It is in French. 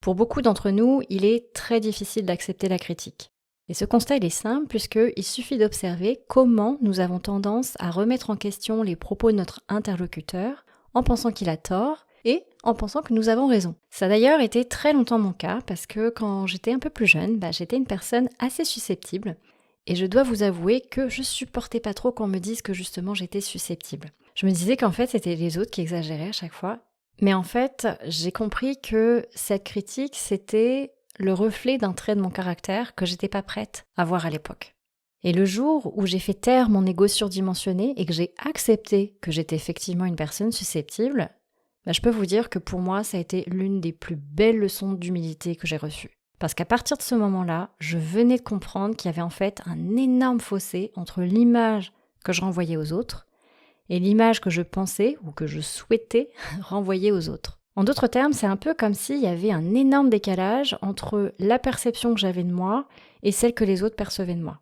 Pour beaucoup d'entre nous, il est très difficile d'accepter la critique. Et ce constat, il est simple puisqu'il suffit d'observer comment nous avons tendance à remettre en question les propos de notre interlocuteur en pensant qu'il a tort et en pensant que nous avons raison. Ça a d'ailleurs été très longtemps mon cas parce que quand j'étais un peu plus jeune, j'étais une personne assez susceptible et je dois vous avouer que je supportais pas trop qu'on me dise que justement j'étais susceptible. Je me disais qu'en fait c'était les autres qui exagéraient à chaque fois. Mais en fait, j'ai compris que cette critique, c'était le reflet d'un trait de mon caractère que j'étais pas prête à voir à l'époque. Et le jour où j'ai fait taire mon ego surdimensionné et que j'ai accepté que j'étais effectivement une personne susceptible, je peux vous dire que pour moi, ça a été l'une des plus belles leçons d'humilité que j'ai reçues. Parce qu'à partir de ce moment-là, je venais de comprendre qu'il y avait en fait un énorme fossé entre l'image que je renvoyais aux autres et l'image que je pensais ou que je souhaitais renvoyer aux autres. En d'autres termes, c'est un peu comme s'il y avait un énorme décalage entre la perception que j'avais de moi et celle que les autres percevaient de moi.